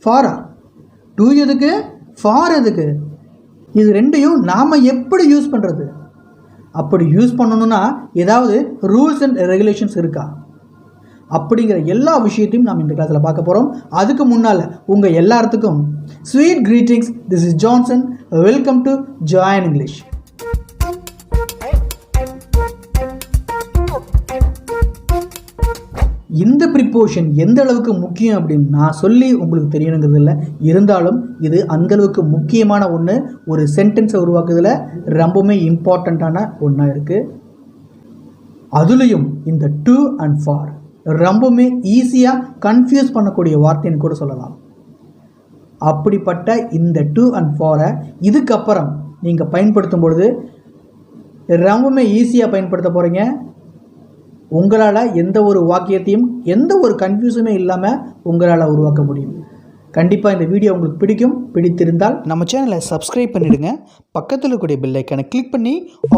ஃபாரா? To எதுக்கு, for எதுக்கு? இது ரெண்டையும் நாம் எப்படி யூஸ் பண்ணுறது? அப்படி யூஸ் பண்ணணும்னா ஏதாவது ரூல்ஸ் அண்ட் ரெகுலேஷன்ஸ் இருக்கா? அப்படிங்கிற எல்லா விஷயத்தையும் நாம் இந்த கிளாஸில் பார்க்க போகிறோம். அதுக்கு முன்னால் உங்கள் எல்லாத்துக்கும் sweet greetings. This is Johnson. Welcome to join English. இந்த ப்ரிப்போஷன் எந்த அளவுக்கு முக்கியம் அப்படின்னு நான் சொல்லி உங்களுக்கு தெரியணுங்கிறது இல்லை. இருந்தாலும் இது அந்தளவுக்கு முக்கியமான ஒன்று. ஒரு சென்டென்ஸை உருவாக்குறதுல ரொம்பவுமே இம்பார்ட்டண்ட்டான ஒன்றா இருக்குது. அதுலேயும் இந்த டு அண்ட் ஃபார் ரொம்பவுமே ஈஸியாக கன்ஃபியூஸ் பண்ணக்கூடிய வார்த்தைன்னு கூட சொல்லலாம். அப்படிப்பட்ட இந்த டு அண்ட் ஃபாரை இதுக்கப்புறம் நீங்கள் பயன்படுத்தும் பொழுது ரொம்பவுமே ஈஸியாக பயன்படுத்த போகிறீங்க. உங்களால் எந்த ஒரு வாக்கியத்தையும் எந்த ஒரு கன்ஃபியூஸுமே இல்லாமல் உங்களால் உருவாக்க முடியும். கண்டிப்பாக இந்த வீடியோ உங்களுக்கு பிடித்திருந்தால் நம்ம சேனலை சப்ஸ்கிரைப் பண்ணிவிடுங்க. பக்கத்தில் இருக்கக்கூடிய பெல் ஐக்கானை கிளிக் பண்ணி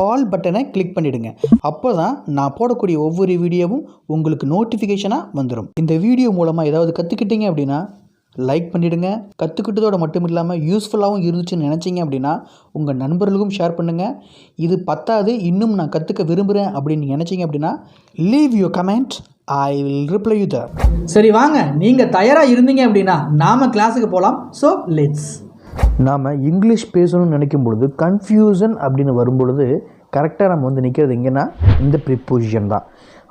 ஆல் பட்டனை கிளிக் பண்ணிவிடுங்க. அப்போ தான் நான் போடக்கூடிய ஒவ்வொரு வீடியோவும் உங்களுக்கு நோட்டிஃபிகேஷனாக வந்துடும். இந்த வீடியோ மூலமாக ஏதாவது கற்றுக்கிட்டீங்க அப்படின்னா லைக் பண்ணிவிடுங்க. கற்றுக்கிட்டதோடு மட்டும் இல்லாமல் யூஸ்ஃபுல்லாகவும் இருந்துச்சுன்னு நினச்சிங்க அப்படின்னா உங்கள் நண்பர்களுக்கும் ஷேர் பண்ணுங்கள். இது பத்தாது, இன்னும் நான் கற்றுக்க விரும்புகிறேன் அப்படின்னு நினச்சிங்க அப்படின்னா leave you comment. I will reply you that. சரி வாங்க, நீங்கள் தயாராக இருந்தீங்க அப்படின்னா நாம் கிளாஸுக்கு போகலாம். So let's. நாம் இங்கிலீஷ் பேசணும்னு நினைக்கும் பொழுது கன்ஃபியூஷன் அப்படின்னு வரும்பொழுது கரெக்டாக நம்ம நிற்கிறது எங்கன்னா இந்த ப்ரிப்போசிஷன் தான்.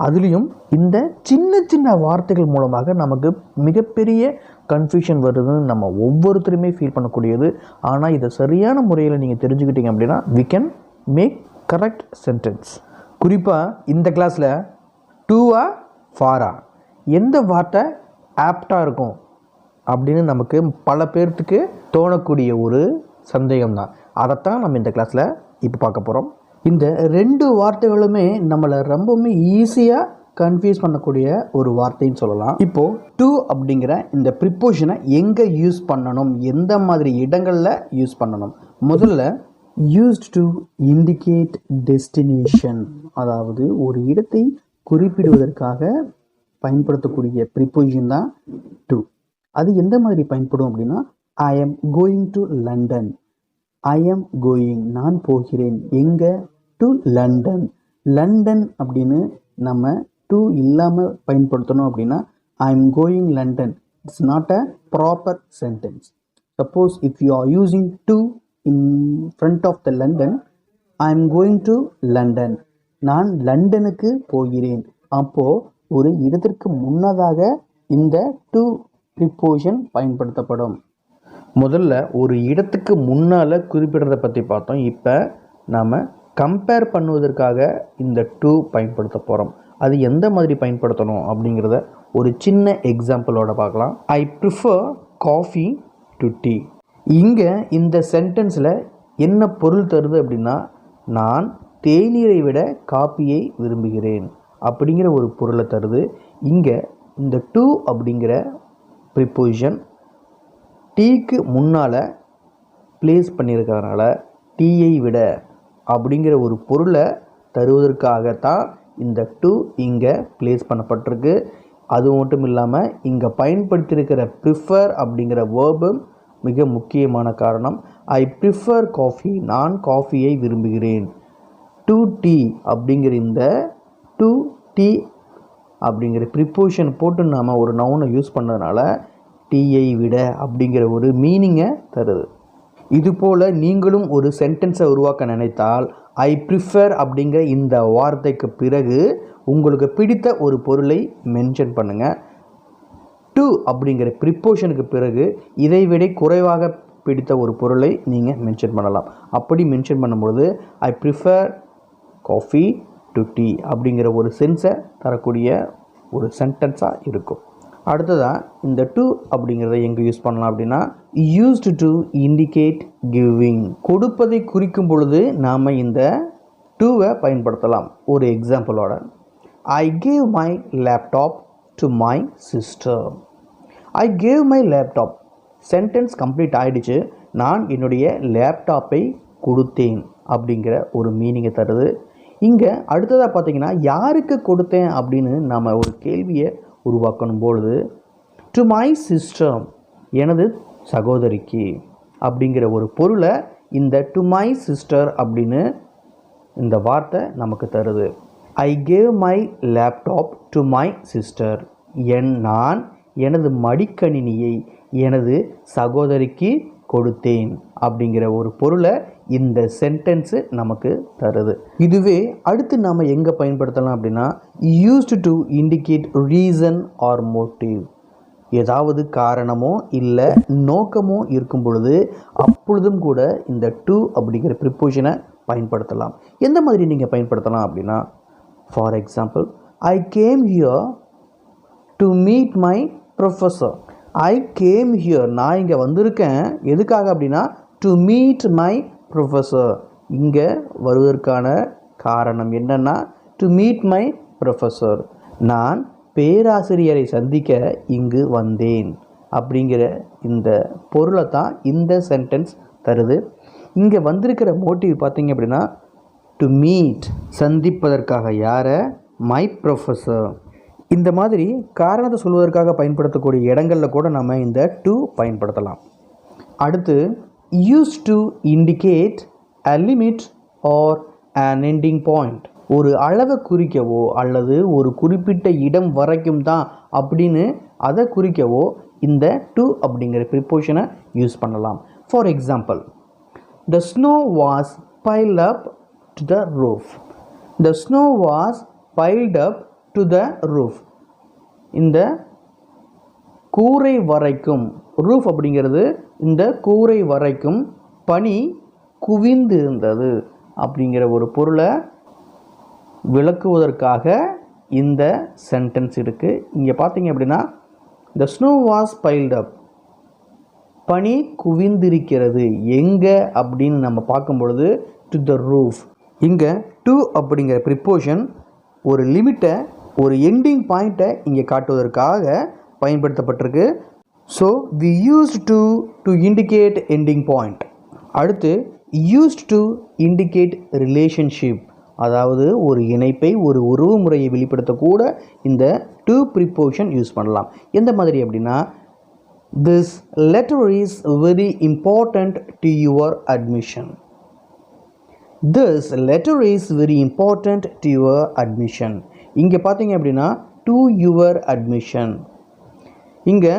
அதுலேயும் இந்த சின்ன சின்ன வார்த்தைகள் மூலமாக நமக்கு மிகப்பெரிய கன்ஃபியூஷன் வருதுன்னு நம்ம ஒவ்வொருத்தருமே ஃபீல் பண்ணக்கூடியது. ஆனால் இதை சரியான முறையில் நீங்கள் தெரிஞ்சுக்கிட்டீங்க அப்படின்னா we can make correct sentence. குறிப்பாக இந்த கிளாஸில் டூவா ஃபாரா எந்த வார்த்தை ஆப்டாக இருக்கும் அப்படின்னு நமக்கு பல பேர்த்துக்கு தோணக்கூடிய ஒரு சந்தேகம் தான். அதைத்தான் நம்ம இந்த கிளாஸில் இப்போ பார்க்க போகிறோம். இந்த ரெண்டு வார்த்தைகளுமே நம்மளை ரொம்பவுமே ஈஸியாக கன்ஃபியூஸ் பண்ணக்கூடிய ஒரு வார்த்தைன்னு சொல்லலாம். இப்போது டு அப்படிங்கிற இந்த ப்ரிப்போஷனை எங்கே யூஸ் பண்ணணும், எந்த மாதிரி இடங்களில் யூஸ் பண்ணணும்? முதல்ல யூஸ்ட் டு இண்டிகேட் டெஸ்டினேஷன், அதாவது ஒரு இடத்தை குறிப்பிடுவதற்காக பயன்படுத்தக்கூடிய ப்ரிப்போஷன் தான் டு. அது எந்த மாதிரி பயன்படும் அப்படின்னா I am going to London. I am going, நான் போகிறேன். எங்கே? To London. லண்டன் அப்படின்னு நம்ம டு இல்லாமல் பயன்படுத்தணும் அப்படின்னா I am going London. It's not a proper sentence. Suppose if you are using to in front of the London, I am going to London, நான் லண்டனுக்கு போகிறேன். அப்போது ஒரு இடத்திற்கு முன்னதாக இந்த டு ப்ரிப்போஷன் பயன்படுத்தப்படும். முதல்ல ஒரு இடத்துக்கு முன்னால் குறிப்பிடுறதை பற்றி பார்த்தோம். இப்போ நாம் கம்பேர் பண்ணுவதற்காக இந்த டு பயன்படுத்த போகிறோம். அது எந்த மாதிரி பயன்படுத்தணும் அப்படிங்கிறத ஒரு சின்ன எக்ஸாம்பிளோட பார்க்கலாம். I prefer coffee to tea. இங்கே இந்த சென்டென்ஸில் என்ன பொருள் தருது அப்படின்னா நான் தேநீரை விட காப்பியை விரும்புகிறேன் அப்படிங்கிற ஒரு பொருளை தருது. இங்கே இந்த டு அப்படிங்கிற ப்ரிப்போசிஷன் டீக்கு முன்னால் ப்ளேஸ் பண்ணியிருக்கிறதுனால டீயை விட அப்படிங்கிற ஒரு பொருளை தருவதற்காகத்தான் இந்த டு இங்கே ப்ளேஸ் பண்ணப்பட்டிருக்கு. அது மட்டும் இல்லாமல் இங்கே பயன்படுத்தியிருக்கிற ப்ரிஃபர் அப்படிங்கிற வேர்பும் மிக முக்கியமான காரணம். ஐ ப்ரிஃபர் காஃபி, நான் காஃபியை விரும்புகிறேன். டு டீ அப்படிங்கிற இந்த டு டீ அப்படிங்கிற ப்ரிப்போசிஷன் போட்டு நாம் ஒரு நவுனை யூஸ் பண்ணதுனால டீயை விட அப்படிங்கிற ஒரு மீனிங்கை தருது. இதுபோல் நீங்களும் ஒரு சென்டென்ஸை உருவாக்க நினைத்தால் ஐ ப்ரிஃபர் அப்படிங்கிற இந்த வார்த்தைக்கு பிறகு உங்களுக்கு பிடித்த ஒரு பொருளை மென்ஷன் பண்ணுங்கள். டு அப்படிங்கிற ப்ரிப்போஷனுக்கு பிறகு இதைவிட குறைவாக பிடித்த ஒரு பொருளை நீங்கள் மென்ஷன் பண்ணலாம். அப்படி மென்ஷன் பண்ணும்பொழுது I prefer coffee to tea அப்படிங்கிற ஒரு சென்ஸை தரக்கூடிய ஒரு சென்டென்ஸாக இருக்கும். அடுத்ததாக இந்த டு அப்படிங்கிறத எங்கே யூஸ் பண்ணலாம் அப்படின்னா யூஸ்டு டு இண்டிகேட் கிவிங், கொடுப்பதை குறிக்கும் பொழுது நாம் இந்த டுவை பயன்படுத்தலாம். ஒரு எக்ஸாம்பிளோட I gave my laptop to my sister. I gave my laptop sentence complete ஆகிடுச்சு. நான் என்னுடைய லேப்டாப்பை கொடுத்தேன் அப்படிங்கிற ஒரு மீனிங்கை தருது. இங்கே அடுத்ததாக பார்த்தீங்கன்னா யாருக்கு கொடுத்தேன் அப்படின்னு நம்ம ஒரு கேள்வியை உருவாக்கணும் பொழுது டு மை சிஸ்டர், எனது சகோதரிக்கு அப்படிங்கிற ஒரு பொருளை இந்த டு மை சிஸ்டர் அப்படின்னு இந்த வார்த்தை நமக்கு தருது. ஐ gave my laptop to my sister, நான் எனது மடிக்கணினியை எனது சகோதரிக்கு கொடுத்தேன் அப்படிங்கிற ஒரு பொருளை இந்த சென்டென்ஸு நமக்கு தருது. இதுவே அடுத்து நாம் எங்கே பயன்படுத்தலாம் அப்படின்னா, used to indicate reason or motive. ஏதாவது காரணமோ இல்லை நோக்கமோ இருக்கும் பொழுது அப்பொழுதும் கூட இந்த டு அப்படிங்கிற ப்ரிப்போஷனை பயன்படுத்தலாம். எந்த மாதிரி நீங்கள் பயன்படுத்தலாம் அப்படின்னா, for example, I came here to meet my professor. I came here, நான் இங்கே வந்திருக்கேன் எதுக்காக அப்படின்னா, டு மீட் மை ப்ரொஃபஸர். இங்கே வருவதற்கான காரணம் என்னென்னா, டு மீட் மை ப்ரொஃபஸர், நான் பேராசிரியரை சந்திக்க இங்கு வந்தேன் அப்படிங்கிற இந்த பொருளை தான் இந்த சென்டென்ஸ் தருது. இங்கே வந்திருக்கிற மோட்டிவ் பார்த்தீங்க அப்படின்னா, டு மீட், சந்திப்பதற்காக யாரை, மை ப்ரொஃபஸர். இந்த மாதிரி காரணத்தை சொல்வதற்காக பயன்படுத்தக்கூடிய இடங்களில் கூட நம்ம இந்த டு பயன்படுத்தலாம். அடுத்து, use to indicate a limit or an ending point. ஒரு அளவை குறிக்கவோ அல்லது ஒரு குறிப்பிட்ட இடம் வரைக்கும் தான் அப்படின்னு அதை குறிக்கவோ இந்த டு அப்படிங்கிற ப்ரிப்போஷனை யூஸ் பண்ணலாம். For example, the snow was piled up to the roof. The snow was piled up to the roof. இந்த கூரை வரைக்கும், ரூஃப் அப்படிங்கிறது இந்த கூரை வரைக்கும் பனி குவிந்திருந்தது அப்படிங்கிற ஒரு பொருளை விளக்குவதற்காக இந்த சென்டென்ஸ் இருக்குது. இங்கே பார்த்தீங்க அப்படின்னா, the snow was piled up, பனி குவிந்திருக்கிறது எங்கே அப்படின்னு நம்ம பார்க்கும் பொழுது டு த ரூஃப். இங்கே டு அப்படிங்கிற ப்ரிப்போஷன் ஒரு லிமிட்டை, ஒரு எண்டிங் பாயிண்ட்டை இங்கே காட்டுவதற்காக பயன்படுத்தப்பட்டிருக்கு. So we used to indicate ending point. அடுத்து, யூஸ்ட் டு இண்டிகேட் ரிலேஷன்ஷிப், அதாவது ஒரு இணைப்பை, ஒரு உறவு முறையை வெளிப்படுத்தக்கூட இந்த டு ப்ரிப்போஷன் யூஸ் பண்ணலாம். எந்த மாதிரி அப்படின்னா, this letter is very important to your admission. This letter is very important to your admission. இங்கே பார்த்தீங்க அப்படின்னா to your admission. இங்கே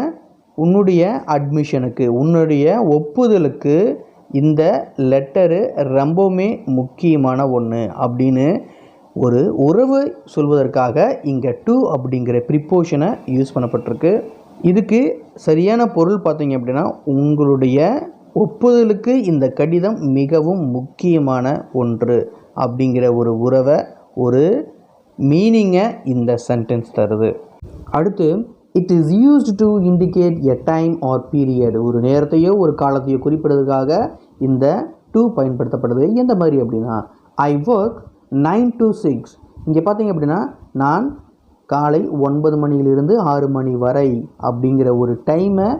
உன்னுடைய அட்மிஷனுக்கு, உன்னுடைய ஒப்புதலுக்கு இந்த லெட்டரு ரொம்பவுமே முக்கியமான ஒன்று அப்படின்னு ஒரு உறவு சொல்வதற்காக இங்கே டு அப்படிங்கிற ப்ரிப்போஷனை யூஸ் பண்ணப்பட்டிருக்கு. இதுக்கு சரியான பொருள் பார்த்தீங்க அப்படின்னா, உங்களுடைய ஒப்புதலுக்கு இந்த கடிதம் மிகவும் முக்கியமான ஒன்று அப்படிங்கிற ஒரு உறவை, ஒரு மீனிங்கை இந்த சென்டென்ஸ் தருது. அடுத்து, it is used to indicate a time or period, ஒரு நேரத்தையோ ஒரு காலத்தையோ குறிப்பிடுறதுக்காக இந்த டு பயன்படுத்தப்படுது. எந்த மாதிரி அப்படின்னா, ஐ ஒர்க் 9 to 6. இங்கே பார்த்தீங்க அப்படின்னா, நான் காலை 9 மணியிலிருந்து 6 மணி வரை அப்படிங்கிற ஒரு டைமை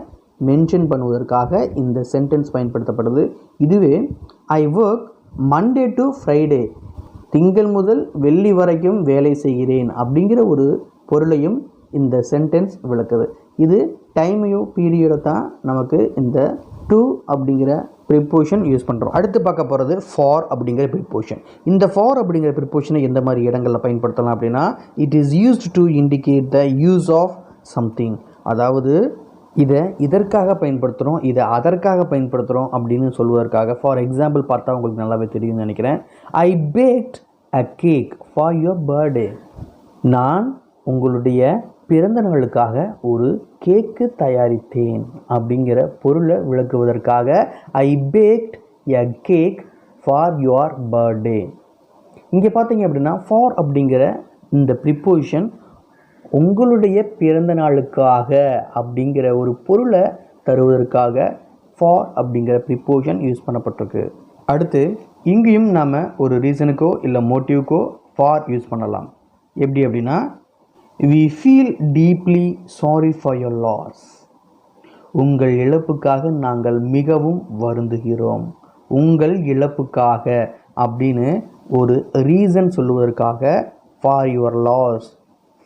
மென்ஷன் பண்ணுவதற்காக இந்த சென்டென்ஸ் பயன்படுத்தப்படுது. இதுவே I work Monday to Friday, திங்கள் முதல் வெள்ளி வரைக்கும் வேலை செய்கிறேன் அப்படிங்கிற ஒரு பொருளையும் இந்த சென்டென்ஸ் விளக்குது. இது டைமையோ பீரியடோ தான் நமக்கு இந்த டு அப்படிங்கிற ப்ரிப்போஷன் யூஸ் பண்ணுறோம். அடுத்து பார்க்க போகிறது ஃபார் அப்படிங்கிற ப்ரிப்போஷன். இந்த ஃபார் அப்படிங்கிற ப்ரிப்போஷனை எந்த மாதிரி இடங்களில் பயன்படுத்தலாம் அப்படின்னா, it is used to indicate the use of something, அதாவது இதை இதற்காக பயன்படுத்துகிறோம், இதை அதற்காக பயன்படுத்துகிறோம் அப்படின்னு சொல்வதற்காக. ஃபார் எக்ஸாம்பிள் பார்த்தா உங்களுக்கு நல்லாவே தெரியும்னு நினைக்கிறேன். I baked a cake for your birthday. நான் உங்களுடைய பிறந்த நாளுக்காக ஒரு கேக்கு தயாரித்தேன் அப்படிங்கிற பொருளை விளக்குவதற்காக I baked a cake for your birthday. இங்கே பார்த்தீங்க அப்படின்னா, ஃபார் அப்படிங்கிற இந்த ப்ரிப்போசிஷன் உங்களுடைய பிறந்த நாளுக்காக அப்படிங்கிற ஒரு பொருளை தருவதற்காக ஃபார் அப்படிங்கிற ப்ரிப்போசிஷன் யூஸ் பண்ணப்பட்டிருக்கு. அடுத்து, இங்கேயும் நாம் ஒரு ரீசனுக்கோ இல்லை மோட்டிவ்க்கோ ஃபார் யூஸ் பண்ணலாம். எப்படி அப்படின்னா, we feel deeply sorry for your loss. உங்கள் இழப்புக்காக நாங்கள் மிகவும் வருந்துகிறோம். உங்கள் இழப்புக்காக அப்படின்னு ஒரு ரீசன் சொல்லுவதற்காக ஃபார் யுவர் லாஸ்,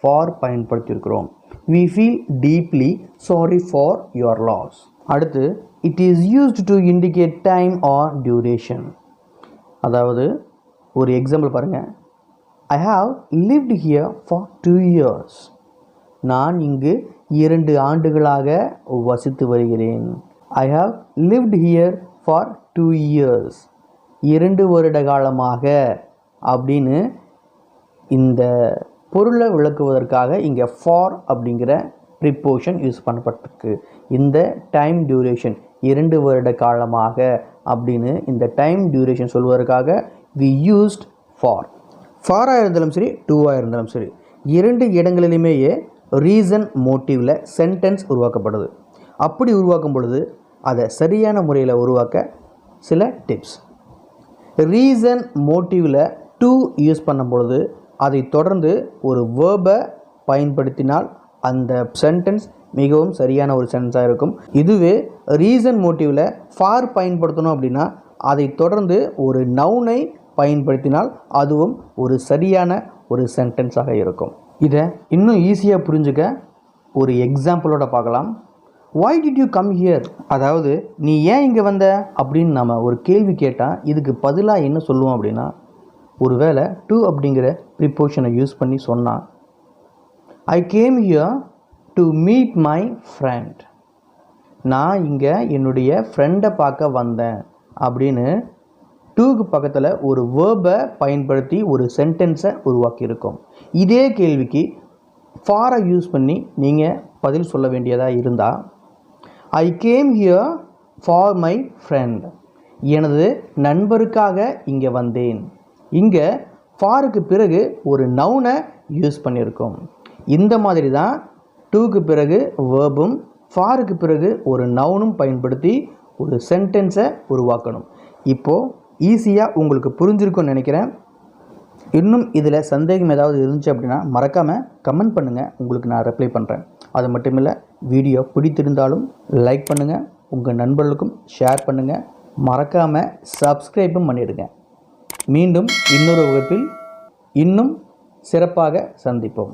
ஃபார் பயன்படுத்தியிருக்கிறோம். we feel deeply sorry for your loss. அடுத்து it is used to indicate time or duration. அதாவது ஒரு எக்ஸாம்பிள் பாருங்கள். I have lived here for 2 years. நான் இங்கு 2 ஆண்டுகளாக வசித்து வருகிறேன். I have lived here for 2 years. 2 வருட காலமாக அப்படின்னு இந்த பொருளை விளக்குவதற்காக இங்கே ஃபார் அப்படிங்கிற ப்ரிப்போஷன் யூஸ் பண்ணப்பட்டிருக்கு. இந்த டைம் டியூரேஷன் 2 வருட காலமாக அப்படின்னு இந்த டைம் டியூரேஷன் சொல்வதற்காக we used for. ஃபாராக இருந்தாலும் சரி, டூவாக இருந்தாலும் சரி, 2 இடங்களிலுமேயே ரீசன் மோட்டிவில் சென்டென்ஸ் உருவாக்கப்படுது. அப்படி உருவாக்கும் பொழுது அதை சரியான முறையில் உருவாக்க சில டிப்ஸ். ரீசன் மோட்டிவில் டு யூஸ் பண்ணும் பொழுது அதை தொடர்ந்து ஒரு வேர்பை பயன்படுத்தினால் அந்த சென்டென்ஸ் மிகவும் சரியான ஒரு சென்டென்ஸாக இருக்கும். இதுவே ரீசன் மோட்டிவில் ஃபார் பயன்படுத்தணும் அப்படின்னா அதை தொடர்ந்து ஒரு நவுனை பயன்படுத்தினால் அதுவும் ஒரு சரியான ஒரு சென்டென்ஸாக இருக்கும். இதை இன்னும் ஈஸியாக புரிஞ்சுக்க ஒரு எக்ஸாம்பிளோட பார்க்கலாம். why did you come here? அதாவது நீ ஏன் இங்கே வந்த அப்படின்னு நம்ம ஒரு கேள்வி கேட்டால் இதுக்கு பதிலாக என்ன சொல்லுவோம் அப்படின்னா, ஒருவேளை டு அப்படிங்கிற ப்ரிப்போஷனை யூஸ் பண்ணி சொன்னால் I came here to meet my friend. நான் இங்கே என்னுடைய ஃப்ரெண்டை பார்க்க வந்தேன் அப்படின்னு டூக்கு பக்கத்தில் ஒரு வேர்பை பயன்படுத்தி ஒரு சென்டென்ஸை உருவாக்கியிருக்கோம். இதே கேள்விக்கு ஃபாரை யூஸ் பண்ணி நீங்கள் பதில் சொல்ல வேண்டியதாக இருந்தால் I came here for my friend. எனது நண்பருக்காக இங்கே வந்தேன். இங்கே ஃபாருக்கு பிறகு ஒரு நவுனை யூஸ் பண்ணியிருக்கோம். இந்த மாதிரி தான் டூக்கு பிறகு வேர்பும் ஃபாருக்கு பிறகு ஒரு நவுனும் பயன்படுத்தி ஒரு சென்டென்ஸை உருவாக்கணும். இப்போது ஈஸியாக உங்களுக்கு புரிஞ்சிருக்கும்னு நினைக்கிறேன். இன்னும் இதில் சந்தேகம் ஏதாவது இருந்துச்சு அப்படின்னா மறக்காமல் கமெண்ட் பண்ணுங்கள், உங்களுக்கு நான் ரிப்ளை பண்ணுறேன். அது மட்டும் இல்லை, வீடியோ பிடித்திருந்தாலும் லைக் பண்ணுங்கள், உங்கள் நண்பர்களுக்கும் ஷேர் பண்ணுங்கள், மறக்காமல் சப்ஸ்கிரைபும் பண்ணிவிடுங்க. மீண்டும் இன்னொரு வகுப்பில் இன்னும் சிறப்பாக சந்திப்போம்.